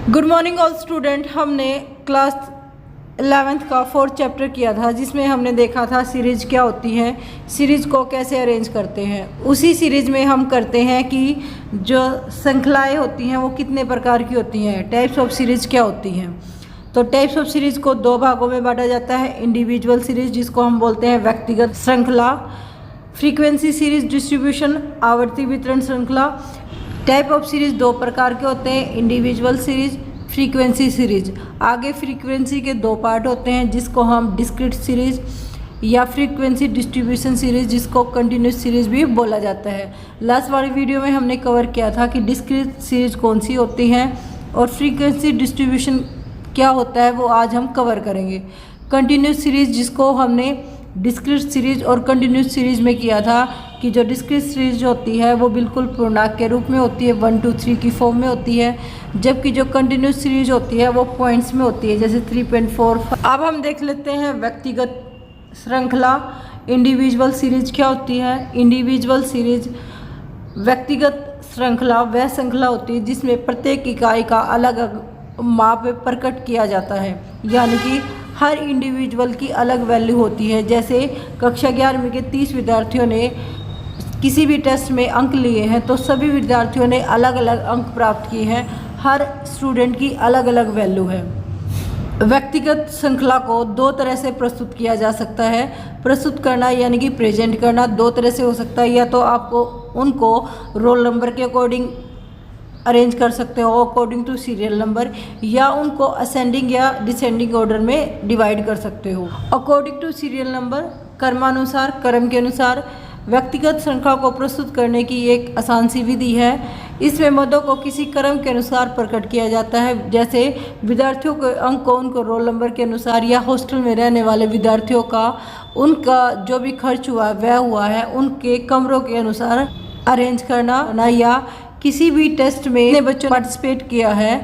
Good morning all student. हमने class 11th का 4th chapter किया था, जिसमें हमने देखा था सीरीज क्या होती है, सीरीज को कैसे अरेंज करते हैं। उसी सीरीज में हम करते हैं कि जो श्रृंखलाएँ होती हैं वो कितने प्रकार की होती हैं, टाइप्स ऑफ सीरीज क्या होती हैं। तो टाइप्स ऑफ सीरीज को दो भागों में बांटा जाता है, इंडिविजुअल सीरीज जिसको हम बोलते हैं व्यक्तिगत श्रृंखला, फ्रीक्वेंसी सीरीज डिस्ट्रीब्यूशन आवर्ती वितरण श्रृंखला। टाइप ऑफ सीरीज दो प्रकार के होते हैं, इंडिविजुअल सीरीज, फ्रीक्वेंसी सीरीज। आगे फ्रीक्वेंसी के दो पार्ट होते हैं जिसको हम डिस्क्रीट सीरीज या फ्रीक्वेंसी डिस्ट्रीब्यूशन सीरीज जिसको कंटिन्यूस सीरीज भी बोला जाता है। लास्ट वाली वीडियो में हमने कवर किया था कि डिस्क्रीट सीरीज कौन सी होती हैं और फ्रीक्वेंसी डिस्ट्रीब्यूशन क्या होता है, वो आज हम कवर करेंगे। कंटिन्यूस सीरीज जिसको हमने डिस्क्रीट सीरीज और कंटिन्यूस सीरीज में किया था कि जो डिस्क्रीट सीरीज होती है वो बिल्कुल पूर्णांक के रूप में होती है, 1 2 3 की फॉर्म में होती है, जबकि जो कंटिन्यूस सीरीज होती है वो पॉइंट्स में होती है, जैसे 3.4। अब हम देख लेते हैं व्यक्तिगत श्रृंखला, इंडिविजुअल सीरीज क्या होती है। इंडिविजुअल सीरीज व्यक्तिगत श्रृंखला वह श्रृंखला होती है जिसमें प्रत्येक इकाई का अलग माप प्रकट किया जाता है, यानी कि हर इंडिविजुअल की अलग वैल्यू होती है। जैसे कक्षा 11वीं के 30 विद्यार्थियों ने किसी भी टेस्ट में अंक लिए हैं तो सभी विद्यार्थियों ने अलग अलग अंक प्राप्त किए हैं, हर स्टूडेंट की अलग अलग वैल्यू है। व्यक्तिगत श्रृंखला को दो तरह से प्रस्तुत किया जा सकता है। प्रस्तुत करना यानी कि प्रेजेंट करना दो तरह से हो सकता है, या तो आपको उनको रोल नंबर के अकॉर्डिंग अरेंज कर सकते हो अकॉर्डिंग टू सीरियल नंबर, या उनको असेंडिंग या डिसेंडिंग ऑर्डर में डिवाइड कर सकते हो अकॉर्डिंग टू सीरियल नंबर, क्रमानुसार, क्रम के अनुसार। व्यक्तिगत श्रृंखला को प्रस्तुत करने की एक आसान सी विधि है। इसमें मदों को किसी क्रम के अनुसार प्रकट किया जाता है, जैसे विद्यार्थियों के अंक को उनको रोल नंबर के अनुसार, या हॉस्टल में रहने वाले विद्यार्थियों का उनका जो भी खर्च हुआ वह हुआ है उनके कमरों के अनुसार अरेंज करना, या किसी भी टेस्ट में जितने बच्चों ने पार्टिसिपेट किया है,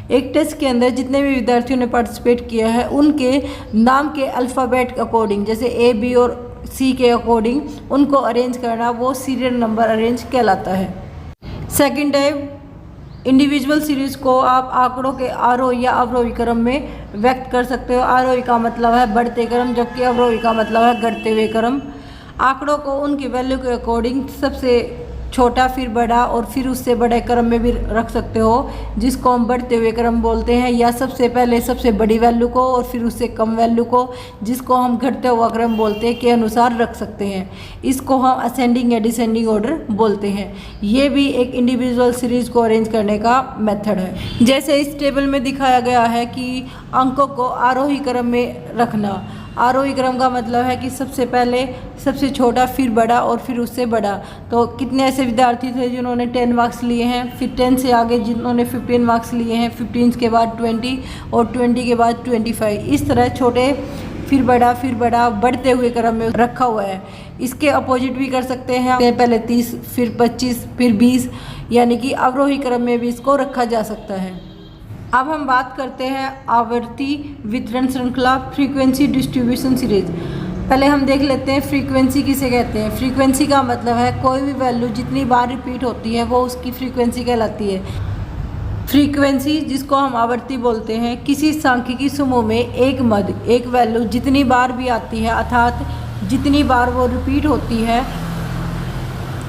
एक टेस्ट के अंदर जितने भी विद्यार्थियों ने पार्टिसिपेट किया है उनके नाम के अल्फ़ाबेट के अकॉर्डिंग, जैसे ए बी और सी के अकॉर्डिंग उनको अरेंज करना, वो सीरियल नंबर अरेंज कहलाता है। सेकंड टाइप इंडिविजुअल सीरीज को आप आंकड़ों के आरोही या अवरोही क्रम में व्यक्त कर सकते हो। आरोही का मतलब है बढ़ते क्रम, जबकि अवरोही का मतलब है घटते हुए क्रम। आंकड़ों को उनकी वैल्यू के अकॉर्डिंग सबसे छोटा फिर बड़ा और फिर उससे बड़े क्रम में भी रख सकते हो, जिसको हम बढ़ते हुए क्रम बोलते हैं, या सबसे पहले सबसे बड़ी वैल्यू को और फिर उससे कम वैल्यू को, जिसको हम घटते हुआ क्रम बोलते हैं, के अनुसार रख सकते हैं। इसको हम असेंडिंग या डिसेंडिंग ऑर्डर बोलते हैं। ये भी एक इंडिविजुअल सीरीज को अरेंज करने का मेथड है। जैसे इस टेबल में दिखाया गया है कि अंकों को आरोही क्रम में रखना। आरोही क्रम का मतलब है कि सबसे पहले सबसे छोटा फिर बड़ा और फिर उससे बड़ा। तो कितने ऐसे विद्यार्थी थे जिन्होंने 10 मार्क्स लिए हैं, फिर 10 से आगे जिन्होंने 15 मार्क्स लिए हैं, 15 के बाद 20 और 20 के बाद 25। इस तरह छोटे फिर बड़ा बढ़ते हुए क्रम में रखा हुआ है। इसके अपोजिट भी कर सकते हैं, पहले 30 फिर 25 फिर 20, यानी कि अवरोही क्रम में भी इसको रखा जा सकता है। अब हम बात करते हैं आवर्ती वितरण श्रृंखला, फ्रीक्वेंसी डिस्ट्रीब्यूशन सीरीज। पहले हम देख लेते हैं फ्रीक्वेंसी किसे कहते हैं। फ्रीक्वेंसी का मतलब है कोई भी वैल्यू जितनी बार रिपीट होती है वो उसकी फ्रीक्वेंसी कहलाती है। फ्रीक्वेंसी जिसको हम आवर्ती बोलते हैं, किसी सांख्यिकी समूह में एक मद, एक वैल्यू जितनी बार भी आती है, अर्थात जितनी बार वो रिपीट होती है,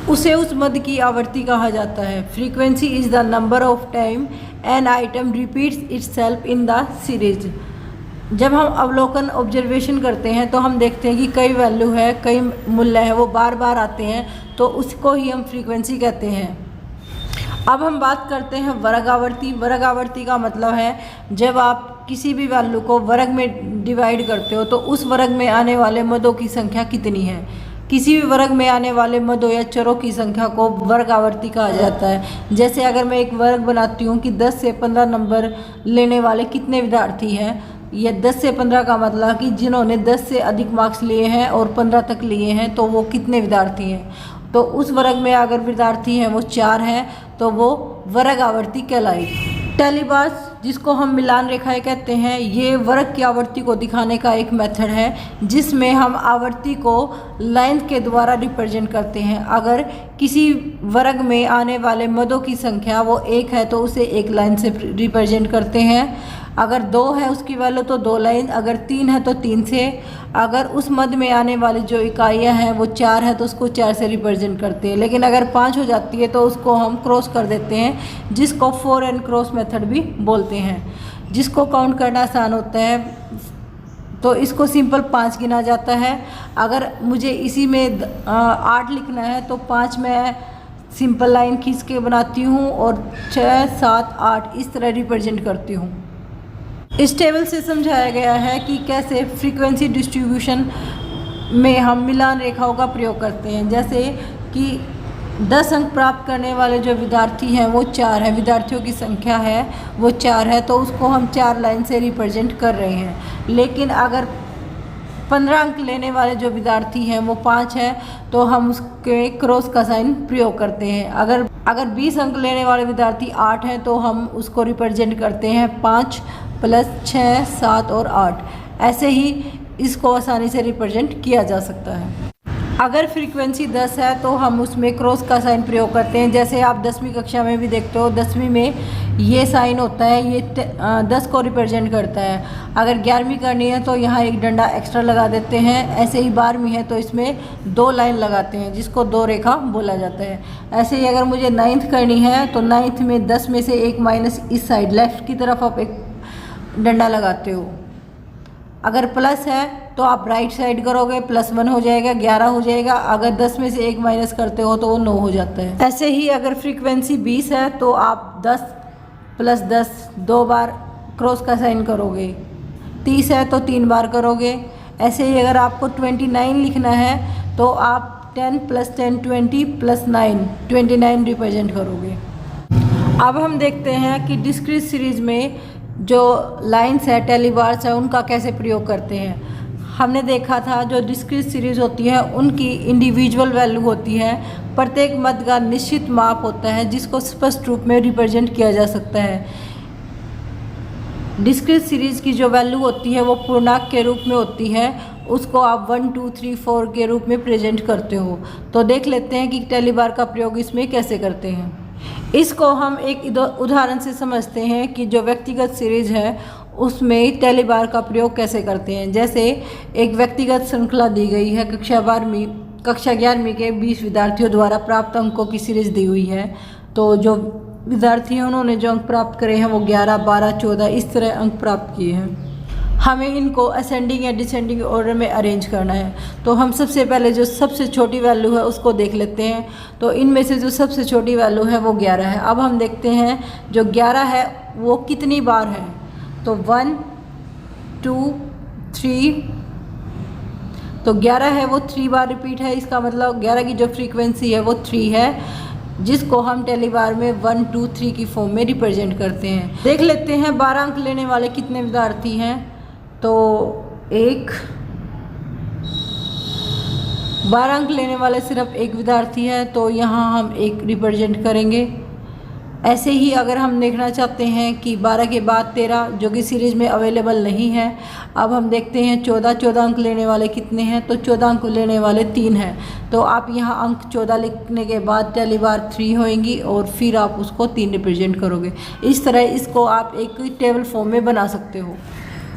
उसे उस मद की आवर्ती कहा जाता है। Frequency is the number of time an item repeats itself in the series. जब हम अवलोकन ऑब्जर्वेशन करते हैं तो हम देखते हैं कि कई वैल्यू है, कई मूल्य है, वो बार बार आते हैं, तो उसको ही हम फ्रीक्वेंसी कहते हैं। अब हम बात करते हैं वर्ग आवर्ती। वर्ग आवर्ती का मतलब है जब आप किसी भी वैल्यू को वर्ग में डिवाइड करते हो तो उस वर्ग में आने वाले मदों की संख्या कितनी है। किसी भी वर्ग में आने वाले मदों या चरों की संख्या को वर्ग आवर्ती कहा जाता है। जैसे अगर मैं एक वर्ग बनाती हूँ कि 10 से 15 नंबर लेने वाले कितने विद्यार्थी हैं, या 10 से 15 का मतलब कि जिन्होंने 10 से अधिक मार्क्स लिए हैं और 15 तक लिए हैं तो वो कितने विद्यार्थी हैं। तो उस वर्ग में अगर विद्यार्थी हैं वो 4 हैं तो वो वर्ग आवर्ती कहलाएगी। टेलीबास जिसको हम मिलान रेखाएं कहते हैं, ये वर्ग की आवर्ती को दिखाने का एक मेथड है जिसमें हम आवर्ती को लाइन के द्वारा रिप्रेजेंट करते हैं। अगर किसी वर्ग में आने वाले मदों की संख्या वो 1 है तो उसे एक लाइन से रिप्रेजेंट करते हैं। अगर 2 है उसकी वैल्यू तो 2 लाइन, अगर 3 है तो 3 से, अगर उस मद में आने वाली जो इकाइयाँ हैं वो 4 है तो उसको 4 से रिप्रेजेंट करते हैं। लेकिन अगर 5 हो जाती है तो उसको हम क्रॉस कर देते हैं, जिसको 4 एंड क्रॉस मेथड भी बोलते हैं। जिसको काउंट करना आसान होता है तो इसको सिंपल 5 गिना जाता है। अगर मुझे इसी में 8 लिखना है तो 5 मैं सिंपल लाइन खींच के बनाती हूँ और 6, 7, 8 इस तरह रिप्रेजेंट करती हूँ। इस टेबल से समझाया गया है कि कैसे फ्रीक्वेंसी डिस्ट्रीब्यूशन में हम मिलान रेखाओं का प्रयोग करते हैं। जैसे कि 10 अंक प्राप्त करने वाले जो विद्यार्थी हैं वो 4 है, विद्यार्थियों की संख्या है वो 4 है तो उसको हम 4 लाइन से रिप्रेजेंट कर रहे हैं। लेकिन अगर 15 अंक लेने वाले जो विद्यार्थी हैं वो 5 है तो हम उसके क्रॉस का साइन प्रयोग करते हैं। अगर 20 अंक लेने वाले विद्यार्थी 8 हैं तो हम उसको रिप्रेजेंट करते हैं 5 + 6, 7 और 8। ऐसे ही इसको आसानी से रिप्रेजेंट किया जा सकता है। अगर फ्रीक्वेंसी 10 है तो हम उसमें क्रॉस का साइन प्रयोग करते हैं। जैसे आप 10वीं कक्षा में भी देखते हो, 10वीं में ये साइन होता है, ये 10 को रिप्रेजेंट करता है। अगर 11वीं करनी है तो यहाँ एक डंडा एक्स्ट्रा लगा देते हैं। ऐसे ही 12वीं है तो इसमें 2 लाइन लगाते हैं जिसको 2 रेखा बोला जाता है। ऐसे ही अगर मुझे 9th करनी है तो 9th में 10 में से एक माइनस इस साइड लेफ़्ट की तरफ आप एक डंडा लगाते हो। अगर प्लस है तो आप राइट साइड करोगे, +1 हो जाएगा, 11 हो जाएगा। अगर 10 में से एक माइनस करते हो तो वो 9 हो जाता है। ऐसे ही अगर फ्रीक्वेंसी 20 है तो आप 10 + 10 2 बार क्रॉस का साइन करोगे। 30 है तो 3 बार करोगे। ऐसे ही अगर आपको 29 लिखना है तो आप 10 + 10 20 + 9 29 रिप्रेजेंट करोगे। अब हम देखते हैं कि डिस्क्रीट सीरीज में जो लाइंस है, टेलीबार्स है, उनका कैसे प्रयोग करते हैं। हमने देखा था जो डिस्क्रीट सीरीज होती है उनकी इंडिविजुअल वैल्यू होती है। प्रत्येक मद का निश्चित माप होता है जिसको स्पष्ट रूप में रिप्रेजेंट किया जा सकता है। डिस्क्रीट सीरीज की जो वैल्यू होती है वो पूर्णांक के रूप में होती है, उसको आप 1 2 3 4 के रूप में प्रेजेंट करते हो। तो देख लेते हैं कि टेलीबार का प्रयोग इसमें कैसे करते हैं। इसको हम एक उदाहरण से समझते हैं कि जो व्यक्तिगत सीरीज है उसमें टेलीबार का प्रयोग कैसे करते हैं। जैसे एक व्यक्तिगत श्रृंखला दी गई है, कक्षा 11वीं के 20 विद्यार्थियों द्वारा प्राप्त अंकों की सीरीज दी हुई है। तो जो विद्यार्थी हैं उन्होंने जो अंक प्राप्त करे हैं वो 11, 12, 14 इस तरह अंक प्राप्त किए हैं। हमें इनको असेंडिंग या डिसेंडिंग ऑर्डर में अरेंज करना है। तो हम सबसे पहले जो सबसे छोटी वैल्यू है उसको देख लेते हैं। तो इनमें से जो सबसे छोटी वैल्यू है वो 11 है। अब हम देखते हैं जो 11 है वो कितनी बार है। तो 1 2 3, तो 11 है वो 3 बार रिपीट है। इसका मतलब 11 की जो फ्रीक्वेंसी है वो 3 है, जिसको हम टेलीबार में 1 2 3 की फॉर्म में रिप्रेजेंट करते हैं। देख लेते हैं 12 अंक लेने वाले कितने विद्यार्थी हैं। तो 12 अंक लेने वाले सिर्फ एक विद्यार्थी है तो यहाँ हम 1 रिप्रेजेंट करेंगे। ऐसे ही अगर हम देखना चाहते हैं कि 12 के बाद 13 जो कि सीरीज में अवेलेबल नहीं है। अब हम देखते हैं 14 अंक लेने वाले कितने हैं। तो 14 अंक लेने वाले 3 हैं। तो आप यहाँ अंक 14 लिखने के बाद टेलीबार 3 होएंगी और फिर आप उसको 3 रिप्रेजेंट करोगे। इस तरह इसको आप एक टेबल फॉर्म में बना सकते हो।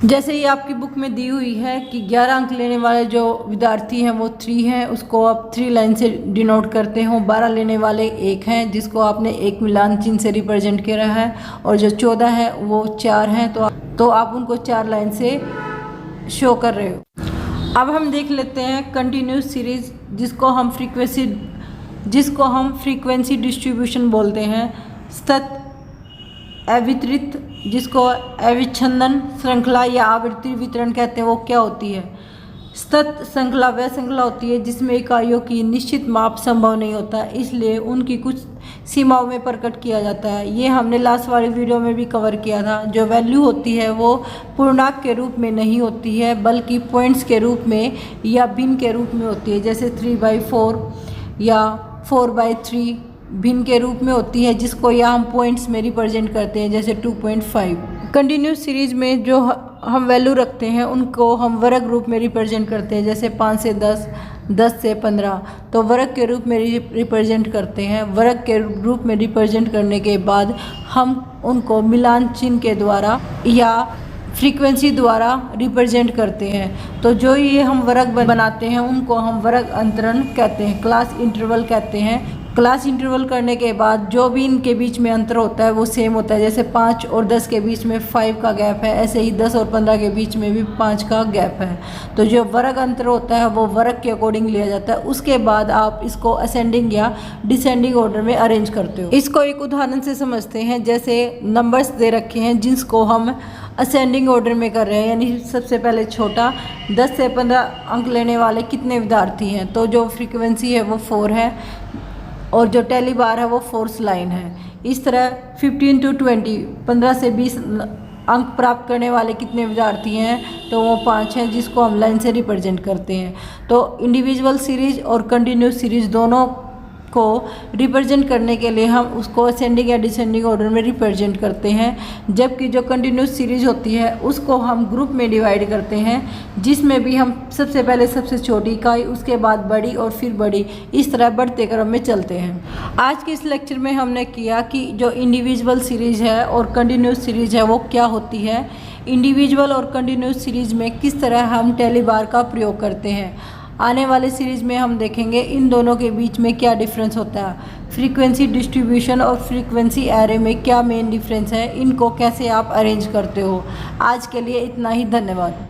जैसे ही आपकी बुक में दी हुई है कि 11 अंक लेने वाले जो विद्यार्थी हैं वो 3 हैं, उसको आप 3 लाइन से डिनोट करते हो। 12 लेने वाले 1 हैं जिसको आपने एक मिलान चिन्ह से रिप्रेजेंट किया है, और जो 14 है वो 4 हैं तो आप उनको 4 लाइन से शो कर रहे हो। अब हम देख लेते हैं कंटिन्यूस सीरीज जिसको हम फ्रीक्वेंसी डिस्ट्रीब्यूशन बोलते हैं। सतत अवितरित जिसको अविच्छिन्न श्रृंखला या आवृत्ति वितरण कहते हैं वो क्या होती है। सतत श्रृंखला वह श्रृंखला होती है जिसमें इकाइयों की निश्चित माप संभव नहीं होता, इसलिए उनकी कुछ सीमाओं में प्रकट किया जाता है। ये हमने लास्ट वाली वीडियो में भी कवर किया था। जो वैल्यू होती है वो पूर्णांक के रूप में नहीं होती है बल्कि पॉइंट्स के रूप में या भिन्न के रूप में होती है। जैसे 3/4 या 4/3 भिन्न के रूप में होती है, जिसको या हम पॉइंट्स में रिप्रेजेंट करते हैं, जैसे 2.5। कंटिन्यूस सीरीज में जो हम वैल्यू रखते हैं उनको हम वर्ग रूप में रिप्रेजेंट करते हैं, जैसे 5 से 10, 10 से 15, तो वर्ग के रूप में रिप्रेजेंट करते हैं। वर्ग के रूप में रिप्रेजेंट करने के बाद हम उनको मिलान चिन्ह के द्वारा या फ्रीक्वेंसी द्वारा रिप्रेजेंट करते हैं। तो जो ये हम वर्ग बनाते हैं उनको हम वर्ग अंतरण कहते हैं, क्लास इंटरवल कहते हैं। क्लास इंटरवल करने के बाद जो भी इनके बीच में अंतर होता है वो सेम होता है। जैसे 5 और 10 के बीच में 5 का गैप है, ऐसे ही 10 और 15 के बीच में भी 5 का गैप है। तो जो वर्ग अंतर होता है वो वर्ग के अकॉर्डिंग लिया जाता है। उसके बाद आप इसको असेंडिंग या डिसेंडिंग ऑर्डर में अरेंज करते हो। इसको एक उदाहरण से समझते हैं। जैसे नंबर्स दे रखे हैं जिसको हम असेंडिंग ऑर्डर में कर रहे हैं, यानी सबसे पहले छोटा 10 से 15 अंक लेने वाले कितने विद्यार्थी हैं, तो जो फ्रीक्वेंसी है वो 4 है और जो टैली बार है वो फोर्स लाइन है। इस तरह 15 to 20 15 से 20 अंक प्राप्त करने वाले कितने विद्यार्थी हैं, तो वो 5 हैं, जिसको हम लाइन से रिप्रेजेंट करते हैं। तो इंडिविजुअल सीरीज और कंटिन्यूस सीरीज दोनों को रिप्रेजेंट करने के लिए हम उसको असेंडिंग या डिसेंडिंग ऑर्डर में रिप्रेजेंट करते हैं। जबकि जो कंटिन्यूस सीरीज होती है उसको हम ग्रुप में डिवाइड करते हैं, जिसमें भी हम सबसे पहले सबसे छोटी इकाई, उसके बाद बड़ी और फिर बड़ी, इस तरह बढ़ते क्रम में चलते हैं। आज के इस लेक्चर में हमने किया कि जो इंडिविजुअल सीरीज है और कंटिन्यूस सीरीज है वो क्या होती है, इंडिविजुअल और कंटिन्यूस सीरीज में किस तरह हम टैली बार का प्रयोग करते हैं। आने वाले सीरीज में हम देखेंगे इन दोनों के बीच में क्या डिफरेंस होता है, फ्रीक्वेंसी डिस्ट्रीब्यूशन और फ्रीक्वेंसी एरे में क्या मेन डिफरेंस है, इनको कैसे आप अरेंज करते हो। आज के लिए इतना ही, धन्यवाद।